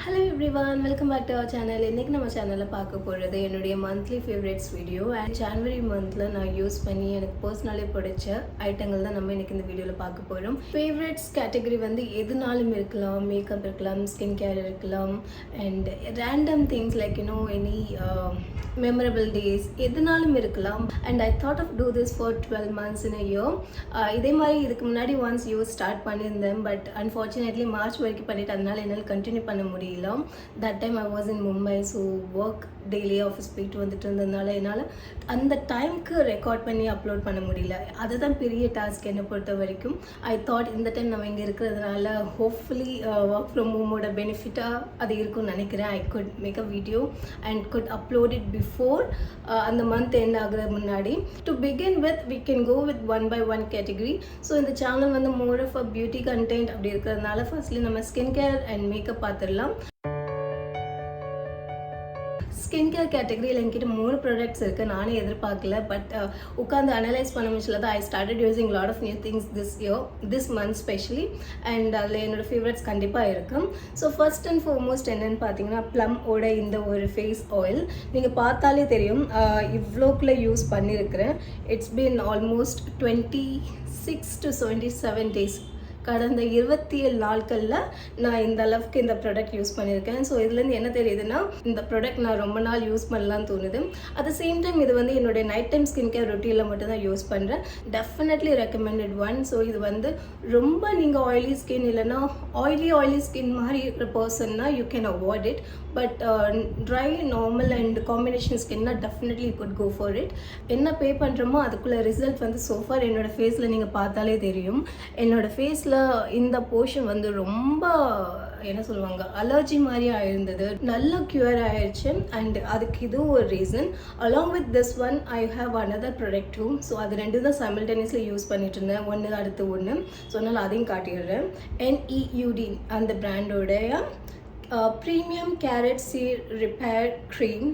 Hello everyone, welcome back to our channel. இன்னைக்கு நம்ம சேனல்ல பார்க்க போறது என்னுடைய monthly favorites video and January monthல நான் யூஸ் பண்ணி எனக்கு पर्सनலி பிடிச்ச ஐட்டங்கள் தான் நம்ம இன்னைக்கு இந்த வீடியோல பார்க்க போறோம். Favorites category வந்து எதுனாலும் இருக்கலாம், மேக்கப் இருக்கலாம், ஸ்கின் கேர் இருக்கலாம் and random things like any memorable days எதுனாலும் இருக்கலாம் and I thought of do this for 12 months in a year. இதே மாதிரி இதுக்கு முன்னாடி once யூஸ் ஸ்டார்ட் பண்ணியிருந்தேன் but unfortunately மார்ச் வரைக்கும் பண்ணிட்டு அதனால என்னால கண்டினியூ பண்ண முடியல. That time I was in Mumbai, so work daily office போயிட்டு வந்துட்டு இருந்ததுனால என்னால் அந்த டைம்க்கு ரெக்கார்ட் பண்ணி அப்லோட் பண்ண முடியல. அதுதான் பெரிய டாஸ்க் என்னை பொறுத்த வரைக்கும். ஐ தாட் இந்த டைம் நம்ம இங்கே இருக்கிறதுனால ஹோப்ஃபுல்லி ஒர்க் ஃப்ரம் ஹோமோட பெனிஃபிட்டாக அது இருக்கும்னு நினைக்கிறேன். I could make a video and could upload it before அந்த மந்த் எண்ட் ஆகுற முன்னாடி. To begin with we can go with one by one category. So இந்த சேனல் வந்து more of a beauty content அப்படி இருக்கிறதுனால ஃபர்ஸ்ட்லி நம்ம skin care and makeup பார்த்துடலாம். Skin care கேட்டகரியில் என்கிட்ட 3 ப்ராடக்ட்ஸ் இருக்குது. நானே எதிர்பார்க்கல பட் உட்காந்து அனலைஸ் பண்ண முடிச்சல தான் I started using lot of new things this month specially and அதில் என்னோடய ஃபேவரட்ஸ் கண்டிப்பாக இருக்கும். ஸோ ஃபர்ஸ்ட் அண்ட் ஃபார்மோஸ்ட் என்னென்னு பார்த்தீங்கன்னா ப்ளம் ஓட இந்த ஒரு ஃபேஸ் ஆயில் நீங்கள் பார்த்தாலே தெரியும் இவ்வளோக்குள்ளே யூஸ் பண்ணியிருக்கிறேன். It's been almost 26 to 27 days. கடந்த 27 நாட்களில் நான் இந்த அளவுக்கு இந்த ப்ராடக்ட் யூஸ் பண்ணியிருக்கேன். ஸோ இதுலேருந்து என்ன தெரியுதுன்னா இந்த ப்ராடக்ட் நான் ரொம்ப நாள் யூஸ் பண்ணலான்னு தோணுது. அட் த சேம் டைம் இது வந்து என்னுடைய நைட் டைம் ஸ்கின் கேர் ரொட்டீனில் மட்டும் தான் யூஸ் பண்ணுறேன். Definitely recommended one. ஸோ இது வந்து ரொம்ப நீங்கள் ஆயிலி ஸ்கின் இல்லைன்னா ஆயிலி ஸ்கின் மாதிரி இருக்கிற பர்சன்னா you can avoid it. But dry normal and combination ஸ்கின்னா definitely you could go for it. என்ன பே பண்ணுறோமோ அதுக்குள்ள ரிசல்ட் வந்து சோஃபார் என்னோடய ஃபேஸில் நீங்கள் பார்த்தாலே தெரியும். என்னோடய ஃபேஸில் இந்த போர்ஷன் வந்து ரொம்ப என்ன சொல்லுவாங்க அலர்ஜி மாதிரி ஆயிருந்தது, நல்லா க்யூர் ஆயிடுச்சு அண்ட் அதுக்கு இது ஒரு reason. Along with this one I have another product too. So அது ரெண்டு தான் சைமல்டேனியஸ்லி யூஸ் பண்ணிட்டு இருந்தேன், ஒன்று அடுத்து ஒன்று. ஸோ அதனால் அதையும் காட்டிடுறேன். NEUD அந்த பிராண்டோடைய premium carrot seed repair cream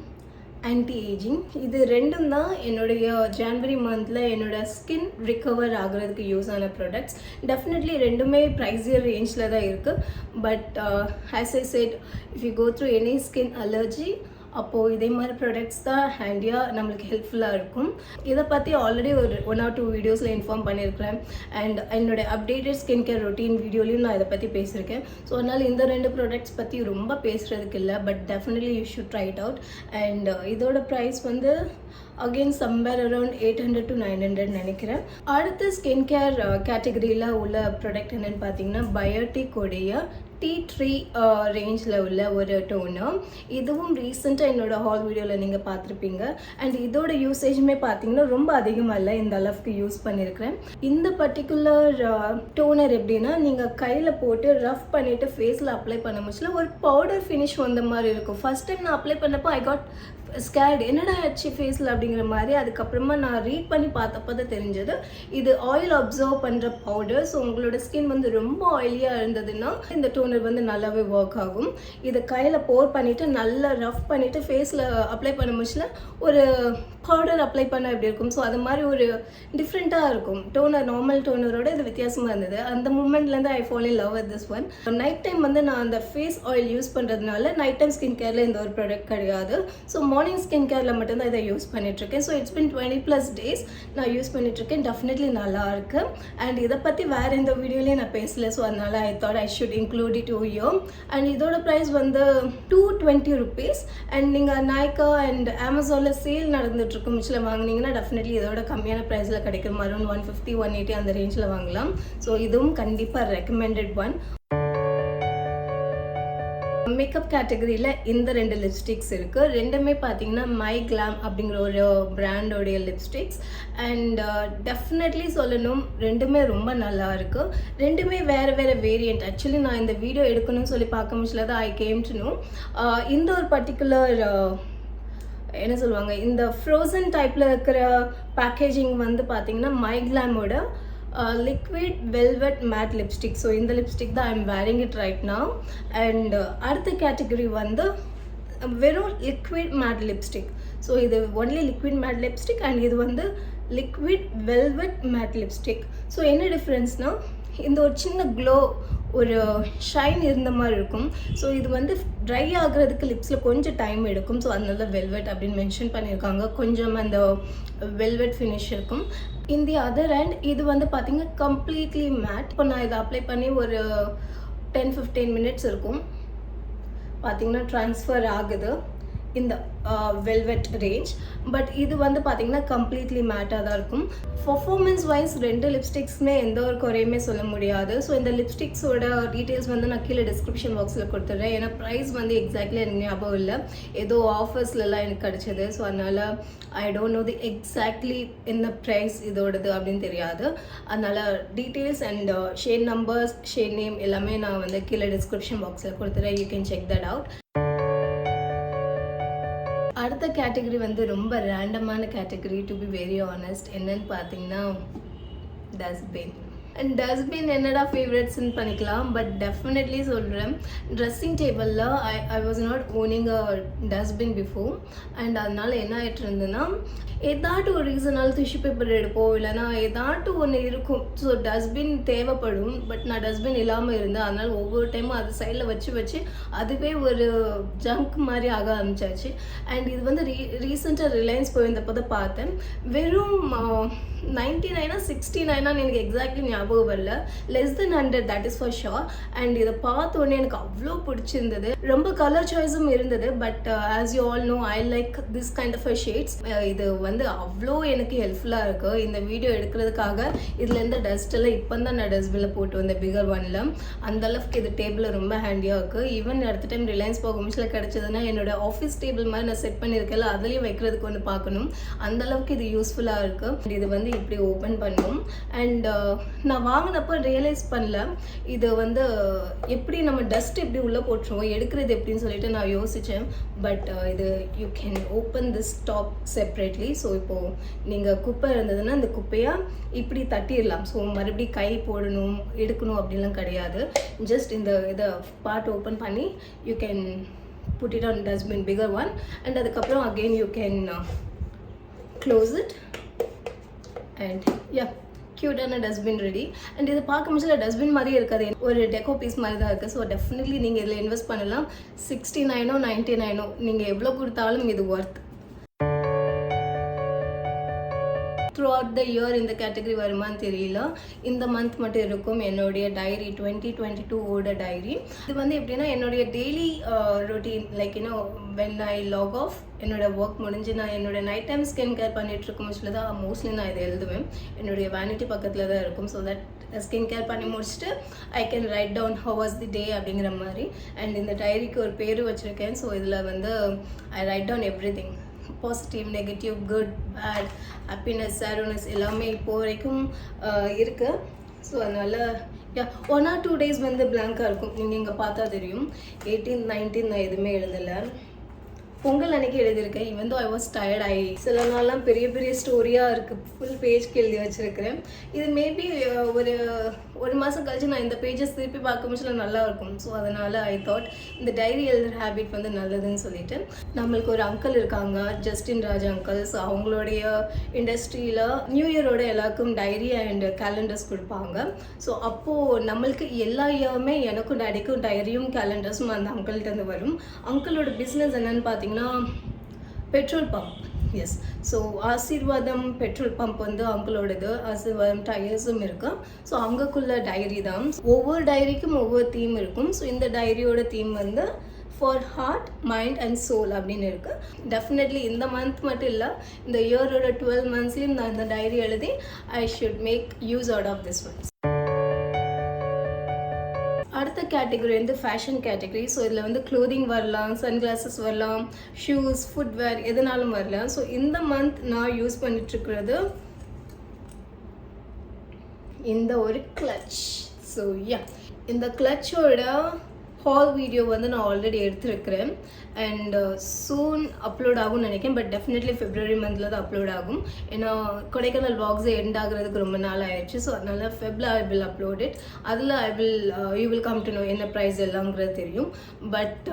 anti ageing. இது ரெண்டும் தான் என்னுடைய ஜான்வரி மந்தில் என்னோட ஸ்கின் ரிகவர் ஆகிறதுக்கு யூஸ் ஆன ப்ராடக்ட்ஸ். டெஃபினெட்லி ரெண்டுமே ப்ரைஸியர் ரேஞ்சில் தான் இருக்குது. But as I said if you go through any skin allergy அப்போது இதே மாதிரி ப்ராடக்ட்ஸ் தான் ஹேண்டியாக நம்மளுக்கு ஹெல்ப்ஃபுல்லாக இருக்கும். இதை பற்றி ஆல்ரெடி ஒரு 1 or 2 வீடியோஸில் இன்ஃபார்ம் பண்ணியிருக்கிறேன் அண்ட் என்னோடய அப்டேட்டட் ஸ்கின் கேர் ரொட்டீன் வீடியோலையும் நான் இதை பற்றி பேசியிருக்கேன். ஸோ அதனால் இந்த 2 ப்ராடக்ட்ஸ் பற்றி ரொம்ப பேசுகிறதுக்கு இல்லை, but definitely you should try it out. And இதோட ப்ரைஸ் வந்து அகெயின் சம்வேர் அரௌண்ட் 800 to 900 நினைக்கிறேன். அடுத்த ஸ்கின் கேர் கேட்டகரியில் உள்ள ப்ராடக்ட் என்னென்னு பார்த்தீங்கன்னா பயோட்டிக் உடைய T3 ரேஞ்சில் உள்ள ஒரு டோனர். இதுவும் ரீசெண்டாக என்னோட ஹால் வீடியோவில் நீங்கள் பார்த்துருப்பீங்க அண்ட் இதோட யூசேஜுமே பார்த்தீங்கன்னா ரொம்ப அதிகமாக இல்லை, இந்த அளவுக்கு யூஸ் பண்ணியிருக்கிறேன். இந்த பர்டிகுலர் டோனர் எப்படின்னா நீங்கள் கையில் போட்டு ரஃப் பண்ணிவிட்டு ஃபேஸில் அப்ளை பண்ண முடியல ஒரு பவுடர் ஃபினிஷ் வந்த மாதிரி இருக்கும். ஃபர்ஸ்ட் டைம் நான் அப்ளை பண்ணப்போ ஐ காட் ஸ்கேர்டு, என்னடா ஆச்சு ஃபேஸில் அப்படிங்கிற மாதிரி. அதுக்கப்புறமா நான் ரீட் பண்ணி பார்த்தப்போ தான் தெரிஞ்சது இது ஆயில் அப்சர்வ் பண்ணுற பவுடர். ஸோ உங்களோட ஸ்கின் வந்து ரொம்ப ஆயிலியாக இருந்ததுன்னா இந்த டோனர் வந்து நல்லாவே ஒர்க் ஆகும். இதை கையில் போர் பண்ணிவிட்டு நல்லா ரஃப் பண்ணிவிட்டு ஃபேஸில் அப்ளை பண்ண முடியல ஒரு பவுடர் அப்ளை பண்ண எப்படி இருக்கும். ஸோ அது மாதிரி ஒரு டிஃப்ரெண்ட்டாக இருக்கும் டோனர். நார்மல் டோனரோட இது வித்தியாசமாக இருந்தது. அந்த மூமெண்ட்லேருந்து I fall in love with this one. Night time வந்து நான் அந்த ஃபேஸ் ஆயில் யூஸ் பண்ணுறதுனால நைட் டைம் ஸ்கின் கேரில் இந்த ஒரு ப்ராடக்ட் கிடையாது. ஸோ மார்னிங் ஸ்கின் கேரில் மட்டும்தான் இதை யூஸ் பண்ணிட்டுருக்கேன். ஸோ இட்ஸ் பின் 20+ days நான் யூஸ் பண்ணிட்டுருக்கேன். டெஃபினெட்லி நல்லா இருக்குது அண்ட் இதை பற்றி வேறு எந்த வீடியோலையும் நான் பேசலை. ஸோ அதனால் I thought I should include it here. And இதோட ப்ரைஸ் வந்து 220 rupees. அண்ட் நீங்கள் நைக்கா அண்ட் அமேசானில் சேல் நடந்துட்டுருக்கும் மிச்சில் வாங்கினீங்கன்னா டெஃபினெட்லி இதோட கம்மியான ப்ரைஸில் கிடைக்கும். அரௌண்ட் 150 180 அந்த ரேஞ்சில் வாங்கலாம். ஸோ இதுவும் கண்டிப்பாக ரெக்கமெண்டட் ஒன். மேக்கப் கேட்டகரியில் இந்த 2 லிப்ஸ்டிக்ஸ் இருக்குது. ரெண்டுமே பார்த்தீங்கன்னா MyGlamm அப்படிங்கிற ஒரு பிராண்டோடைய லிப்ஸ்டிக்ஸ் அண்ட் டெஃபினெட்லி சொல்லணும் ரெண்டுமே ரொம்ப நல்லா இருக்குது. ரெண்டுமே வேறு வேறு வேரியண்ட். ஆக்சுவலி நான் இந்த வீடியோ எடுக்கணும்னு சொல்லி பார்க்க முடியல தான் ஐ கேம் டு நோ இந்த ஒரு பர்டிகுலர் என்ன சொல்லுவாங்க இந்த ஃப்ரோசன் டைப்பில் இருக்கிற பேக்கேஜிங் வந்து பார்த்தீங்கன்னா MyGlammோட liquid velvet matte lipstick. So இந்த லிப்ஸ்டிக் தான் I am wearing it right now. And அடுத்த கேட்டகரி வந்து வெறும் லிக்விட் மேட் லிப்ஸ்டிக். ஸோ இது only liquid matte lipstick and இது வந்து liquid velvet matte lipstick. So என்ன டிஃப்ரென்ஸ்னால் இந்த ஒரு சின்ன க்ளோ ஒரு ஷைன் இருந்த மாதிரி இருக்கும். ஸோ இது வந்து ட்ரை ஆகுறதுக்கு லிப்ஸில் கொஞ்சம் டைம் எடுக்கும். ஸோ அதனால வெல்வெட் அப்படின்னு மென்ஷன் பண்ணியிருக்காங்க. கொஞ்சம் அந்த வெல்வெட் ஃபினிஷ் இருக்கும். இன் தி அதர் ஹேண்ட் இது வந்து பார்த்தீங்கன்னா கம்ப்ளீட்லி மேட். இப்போ நான் இதை அப்ளை பண்ணி ஒரு 10-15 மினிட்ஸ் இருக்கும். பார்த்தீங்கன்னா ட்ரான்ஸ்ஃபர் ஆகுது இந்த வெல்வெட் ரேஞ்ச். பட் இது வந்து பார்த்தீங்கன்னா கம்ப்ளீட்லி மேட்டாக தான் இருக்கும். பர்ஃபார்மன்ஸ் வைஸ் 2 லிப்ஸ்டிக்ஸுமே எந்த ஒரு குறையுமே சொல்ல முடியாது. ஸோ இந்த லிப்ஸ்டிக்ஸோட டீட்டெயில்ஸ் வந்து நான் கீழே டிஸ்கிரிப்ஷன் பாக்ஸில் கொடுத்துட்றேன். ஏன்னா ப்ரைஸ் வந்து எக்ஸாக்ட்லி எனக்கு ஞாபகம் இல்லை, ஏதோ ஆஃபர்ஸ்லலாம் எனக்கு கிடச்சிது. ஸோ அதனால் I don't know the exactly என்ன ப்ரைஸ் இதோடது அப்படின்னு தெரியாது. அதனால் details and shade numbers, shade name எல்லாமே நான் வந்து கீழே டிஸ்கிரிப்ஷன் பாக்ஸில் கொடுத்துட்றேன். You can check that out. அடுத்த கேட்டகரி வந்து ரொம்ப ரேண்டமான category, to be very honest. என்னன்னு பார்த்தீங்கன்னா டஸ்ட்பின். அண்ட் டஸ்ட்பின் என்னடா ஃபேவரட்ஸ்ன்னு பண்ணிக்கலாம். பட் டெஃபினெட்லி சொல்கிறேன், ட்ரெஸ்ஸிங் டேபிளில் I was not owning a dustbin before. And அதனால் என்ன ஆகிட்டு இருந்ததுன்னா, ஏதாட்டு ஒரு ரீசனால் டிஷ்யூ பேப்பர் எடுப்போம், இல்லைனா ஏதாட்டு ஒன்று இருக்கும். ஸோ டஸ்ட்பின் தேவைப்படும். பட் நான் டஸ்ட்பின் இல்லாமல் இருந்தேன். அதனால் ஒவ்வொரு டைமும் அது சைடில் வச்சு அதுவே ஒரு ஜங்க் மாதிரி ஆக ஆரம்பிச்சாச்சு. அண்ட் இது வந்து ரீசெண்டாக ரிலையன்ஸ் போயிருந்தப்போ தான் பார்த்தேன். வெறும் 99 69 எனக்கு எக்ஸாக்ட்லி ஞாபகம் வரல, less than 100, that is for sure. And இதை பார்த்த உடனே எனக்கு அவ்வளோ பிடிச்சிருந்தது. ரொம்ப கலர் சாய்ஸும் இருந்தது. But as you all know, I like this kind of shades. இது வந்து அவ்வளோ எனக்கு ஹெல்ப்ஃபுல்லாக இருக்குது. இந்த வீடியோ எடுக்கிறதுக்காக இதில் இருந்த டஸ்ட் எல்லாம் இப்போ தான் நான் டஸ்ட்பினில் போட்டு வந்தேன், பிகர் ஒன்ல. அந்தளவுக்கு இது டேபிளில் ரொம்ப ஹேண்டியாக இருக்குது. ஈவன் அடுத்த டைம் ரிலையன்ஸ் போகும்போது கிடச்சதுன்னா என்னோட ஆஃபீஸ் டேபிள் மாதிரி நான் செட் பண்ணியிருக்கேன், அதுலேயும் வைக்கிறதுக்கு ஒன்று பார்க்கணும். அந்தளவுக்கு இது யூஸ்ஃபுல்லாக இருக்குது. இது வந்து இப்படி ஓப்பன் பண்ணும். அண்ட் நான் வாங்கினப்போ ரியலைஸ் பண்ணல, இது வந்து எப்படி நம்ம டஸ்ட் எப்படி உள்ளே போட்டுருவோம், எடுக்கிறது எப்படின்னு சொல்லிட்டு நான் யோசித்தேன். பட் இது you can open this top separately. So இப்போது நீங்கள் குப்பை இருந்ததுன்னா இந்த குப்பையாக இப்படி தட்டிடலாம். ஸோ மறுபடியும் கை போடணும், எடுக்கணும் அப்படின்லாம் கிடையாது. ஜஸ்ட் இந்த இதை பார்ட் ஓப்பன் பண்ணி you can put it on dustbin, figure one. And அதுக்கப்புறம் again you can close it. And yeah, க்யூட்டான டஸ்ட்பின் ரெடி. அண்ட் இது பார்க்க முடியல டஸ்ட்பின் மாதிரியே இருக்காது, ஒரு டெக்கோ பீஸ் மாதிரி தான் இருக்குது. ஸோ டெஃபினெட்லி நீங்கள் இதில் இன்வெஸ்ட் பண்ணலாம். 69 99 நீங்கள் எவ்வளோ கொடுத்தாலும் இது worth. Through out the year இந்த கேட்டகரி வருமானு தெரியல. இந்த மந்த் மட்டும் இருக்கும் என்னுடைய டைரி, 2022 டைரி. இது வந்து எப்படின்னா என்னுடைய daily routine, like you know when I log off, என்னோட ஒர்க் முடிஞ்சு நான் என்னோட நைட் டைம் ஸ்கின் கேர் பண்ணிட்டு இருக்கும் முச்சில் தான் மோஸ்ட்லி நான் இதை எழுதுவேன். என்னுடைய வேனிட்டி பக்கத்தில் தான் இருக்கும். ஸோ தட் ஸ்கின் கேர் பண்ணி முடிச்சுட்டு I can write down how was the day அப்படிங்கிற மாதிரி. அண்ட் இந்த டைரிக்கு ஒரு பேர் வச்சுருக்கேன். ஸோ இதில் வந்து I write down everything, positive, negative, good, bad, happiness, sadness எல்லாமே இப்போ வரைக்கும் இருக்குது. ஸோ அதனால் 1 or 2 days வந்து பிளாங்காக இருக்கும். நீங்கள் இங்கே பார்த்தா தெரியும். 18, 19 நான் எதுவுமே எழுதலை. பொங்கல் அன்னைக்கு எழுதியிருக்கேன். Even though I was tired. சில நாள்லாம் பெரிய பெரிய ஸ்டோரியாக இருக்குது, ஃபுல் பேஜ்க்கு எழுதி வச்சுருக்கிறேன். இது மேபி ஒரு மாதம் கழிச்சு நான் இந்த பேஜஸ் திருப்பி பார்க்கும்போது நல்லா இருக்கும். ஸோ அதனால் ஐ தாட் இந்த டைரி எழுதுகிற ஹேபிட் வந்து நல்லதுன்னு சொல்லிட்டு. நம்மளுக்கு ஒரு அங்கிள் இருக்காங்க, ஜஸ்டின் ராஜ் அங்கிள். ஸோ அவங்களுடைய இண்டஸ்ட்ரியில் நியூ இயரோட எல்லாருக்கும் டைரி அண்ட் கேலண்டர்ஸ் கொடுப்பாங்க. ஸோ அப்போது நம்மளுக்கு எல்லா இயருமே எனக்கும் டேடிக்கும் டைரியும் கேலண்டர்ஸும் அந்த அங்கிள்கிட்ட வரும். அங்கிளோட பிஸ்னஸ் என்னன்னு பார்த்தீங்கன்னா பெட்ரோல் பம்ப். எஸ், ஸோ ஆசீர்வாதம் பெட்ரோல் பம்ப் வந்து அங்கிளோடது, ஆசீர்வாதம் டயர்ஸும் இருக்கு. ஸோ அங்கக்குள்ள டைரி தான். ஒவ்வொரு டைரிக்கும் ஒவ்வொரு தீம் இருக்கும். ஸோ இந்த டைரியோட தீம் வந்து for heart, mind and soul அப்படின்னு இருக்குது. டெஃபினெட்லி இந்த மந்த் மட்டும் இல்லை, இந்த இயரோட 12 monthsலையும் நான் இந்த டைரி எழுதி I should make use out of this ones. அடுத்த கேட்டகரி வந்து ஃபேஷன் கேட்டகரி. ஸோ இதில் வந்து க்ளோதிங் வரலாம், சன்கிளாஸஸ் வரலாம், ஷூஸ், ஃபுட்வேர் எதுனாலும் வரலாம். ஸோ இந்த மந்த் நான் யூஸ் பண்ணிட்டுருக்கிறது இந்த ஒரு கிளட்ச். ஸோ இந்த கிளட்சோட ஹால் வீடியோ வந்து நான் ஆல்ரெடி எடுத்துருக்கிறேன். அண்ட் சூன் அப்லோட் ஆகும்னு நினைக்கிறேன். பட் டெஃபினெட்லி February மந்தில் தான் அப்லோட் ஆகும். ஏன்னா கொடைக்கானல் vlogs எண்ட் ஆகுறதுக்கு ரொம்ப நாள் ஆயிடுச்சு. ஸோ அதனால் Febல ஐ வில் அப்லோட் இட். அதில் you will come to know என்ன ப்ரைஸ் எல்லாங்கிறது தெரியும். பட்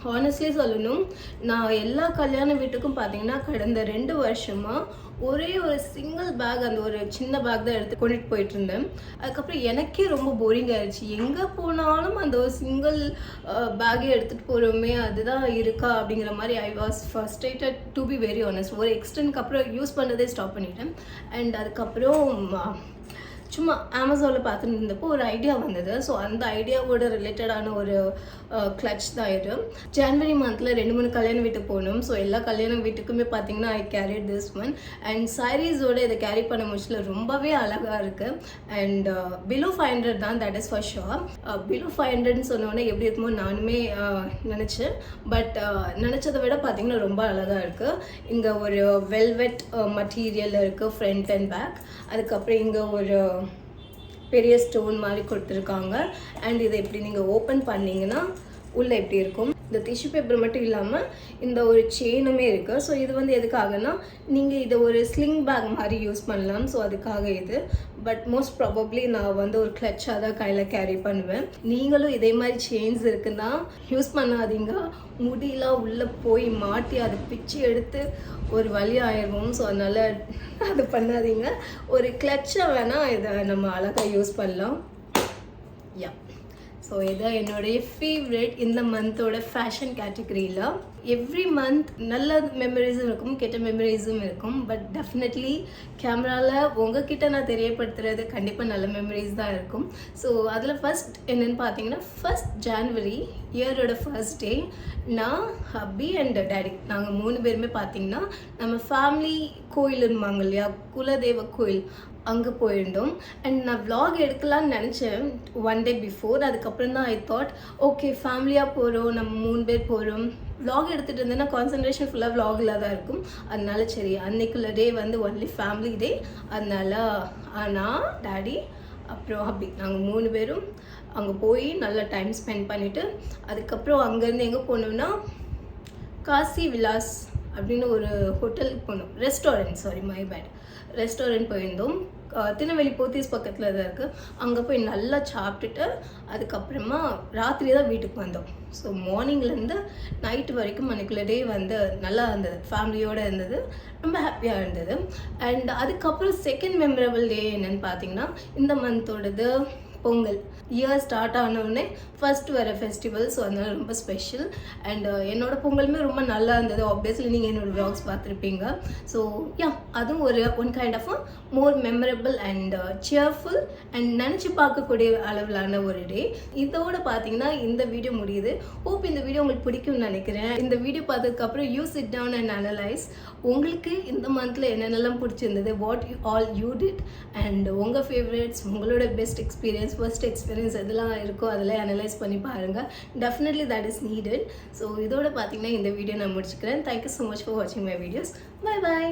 ஹானஸ்ட்லி சொல்லணும், நான் எல்லா கல்யாண வீட்டுக்கும் பார்த்தீங்கன்னா கடந்த 2 வருஷமாக ஒரே ஒரு சிங்கிள் பேக், அந்த ஒரு சின்ன பேக் தான் எடுத்து கொண்டுட்டு போயிட்டு இருந்தேன். அதுக்கப்புறம் எனக்கே ரொம்ப போரிங் ஆயிடுச்சு. எங்கே போனாலும் அந்த ஒரு சிங்கிள் பேக்கே எடுத்துகிட்டு போகிறோமே, அதுதான் இருக்கா அப்படிங்கிற மாதிரி I was frustrated to be very honest. ஒரு எக்ஸ்டென்ட்க்கு அப்புறம் யூஸ் பண்ணுறதே ஸ்டாப் பண்ணிட்டேன். அண்ட் அதுக்கப்புறம் சும்மா அமேசானில் பார்த்துட்டு இருந்தப்போ ஒரு ஐடியா வந்தது. ஸோ அந்த ஐடியாவோட ரிலேட்டடான ஒரு கிளட்ச் தான் இது. ஜனவரி மந்தில் 2-3 கல்யாண வீட்டுக்கு போகணும். ஸோ எல்லா கல்யாண வீட்டுக்குமே பார்த்தீங்கன்னா ஐ கேரிட் திஸ் ஒன். அண்ட் சாரீஸோட இதை கேரி பண்ண முடியல, ரொம்பவே அழகாக இருக்குது. அண்ட் பிலோ 500 தான், that is for sure. Below 500ன்னு சொன்னோன்னே எப்படி இருக்குமோ நானுமே நினச்சேன். பட் நினச்சதை விட பார்த்தீங்கன்னா ரொம்ப அழகாக இருக்குது. இங்கே ஒரு வெல்வெட் மெட்டீரியல் இருக்குது ஃப்ரண்ட் அண்ட் பேக். அதுக்கப்புறம் இங்கே ஒரு பெரிய ஸ்டோன் மாதிரி கொடுத்துருக்காங்க. அண்ட் இதை எப்படி நீங்கள் ஓப்பன் பண்ணிங்கன்னா உள்ளே எப்படி இருக்கும். இந்த டிஷ்யூ பேப்பர் மட்டும் இல்லாமல் இந்த ஒரு செயினுமே இருக்குது. ஸோ இது வந்து எதுக்காகனா நீங்கள் இதை ஒரு ஸ்லிங் பேக் மாதிரி யூஸ் பண்ணலாம். ஸோ அதுக்காக இது. பட் மோஸ்ட் ப்ராபப்ளி நான் வந்து ஒரு கிளட்சாக தான் கையில் கேரி பண்ணுவேன். நீங்களும் இதே மாதிரி செயின்ஸ் இருக்குன்னா யூஸ் பண்ணாதீங்க. முடியெலாம் உள்ளே போய் மாட்டி அதை பிச்சு எடுத்து ஒரு வழி ஆயிடுவோம். ஸோ அதனால் அது பண்ணாதீங்க. ஒரு கிளட்சை வேணால் இதை நம்ம அழகாக யூஸ் பண்ணலாம். யா, ஸோ இதான் என்னுடைய ஃபேவரட் இந்த மந்தோட ஃபேஷன் கேட்டகரியில். எவ்ரி மந்த் நல்ல மெமரிஸும் இருக்கும், கெட்ட மெமரிஸும் இருக்கும். பட் டெஃபினெட்லி கேமராவில் உங்ககிட்ட நான் தெரியப்படுத்துறது கண்டிப்பாக நல்ல மெமரிஸ் தான் இருக்கும். ஸோ அதில் ஃபஸ்ட் என்னென்னு பார்த்தீங்கன்னா, 1st January இயரோட ஃபர்ஸ்ட் டே நான், ஹப்பி அண்ட் டேடி நாங்கள் 3 பேருமே பார்த்தீங்கன்னா நம்ம ஃபேமிலி கோயில் இருப்பாங்க இல்லையா, குலதெய்வ கோயில், அங்கே போயிருந்தோம். அண்ட் நான் vlog எடுக்கலான்னு நினச்சேன் 1 day before. அதுக்கப்புறம் தான் ஐ தாட் ஓகே ஃபேமிலியாக போகிறோம், நம்ம 3 பேர் போகிறோம், vlog எடுத்துகிட்டு இருந்தேன்னா கான்சன்ட்ரேஷன் ஃபுல்லாக vlogல தான் இருக்கும். அதனால சரி அன்னைக்குள்ள டே வந்து ஒன்லி ஃபேமிலி டே. அதனால நான், டேடி அப்புறம் ஹப்பி நாங்கள் 3 பேரும் அங்கே போய் நல்லா டைம் ஸ்பெண்ட் பண்ணிவிட்டு அதுக்கப்புறம் அங்கேருந்து எங்கே போனோம்னா காசி விலாஸ் அப்படின்னு ஒரு ஹோட்டலுக்கு போனோம். ரெஸ்டாரண்ட் போயிருந்தோம். திருநெல்வேலி போத்தீஸ் பக்கத்தில் தான் இருக்குது. அங்கே போய் நல்லா சாப்பிட்டுட்டு அதுக்கப்புறமா ராத்திரி தான் வீட்டுக்கு வந்தோம். ஸோ மார்னிங்லேருந்து நைட்டு வரைக்கும் அன்றைக்குள்ள டே வந்து நல்லா இருந்தது, ஃபேமிலியோடு இருந்தது, ரொம்ப ஹாப்பியாக இருந்தது. அண்ட் அதுக்கப்புறம் செகண்ட் மெமரபிள் டே என்னென்னு பார்த்தீங்கன்னா இந்த மந்தோடது பொங்கல். இயர் ஸ்டார்ட் ஆனவுடனே ஃபர்ஸ்ட் வர ஃபெஸ்டிவல். ஸோ அதனால ரொம்ப ஸ்பெஷல். அண்ட் என்னோட பொங்கலுமே ரொம்ப நல்லா இருந்தது. ஆப்வியஸ்லி நீங்கள் என்னோடய வ்ளாக்ஸ் பார்த்துருப்பீங்க. ஸோ யா, அதுவும் ஒரு one kind of more memorable and cheerful and நினச்சி பார்க்கக்கூடிய அளவிலான ஒரு டே. இதோட பார்த்தீங்கன்னா இந்த வீடியோ முடியுது. ஹோப் இந்த வீடியோ உங்களுக்கு பிடிக்கும்னு நினைக்கிறேன். இந்த வீடியோ பார்த்ததுக்கப்புறம் you sit down and analyse உங்களுக்கு இந்த மந்தில் என்னென்னலாம் பிடிச்சிருந்தது, what all you did, and உங்கள் ஃபேவரட்ஸ், உங்களோட பெஸ்ட் எக்ஸ்பீரியன்ஸ், ஃபர்ஸ்ட் எக்ஸ்பீரியன்ஸ் எதெல்லாம் இருக்கோ அதெல்லாம் அனலைஸ் பண்ணி பாருங்கள். Definitely that is needed. So இதோட பார்த்தீங்கன்னா இந்த வீடியோ நான் முடிச்சுக்கிறேன். தேங்க்யூ ஸோ மச் ஃபார் வாட்சிங் மை வீடியோஸ். Bye bye.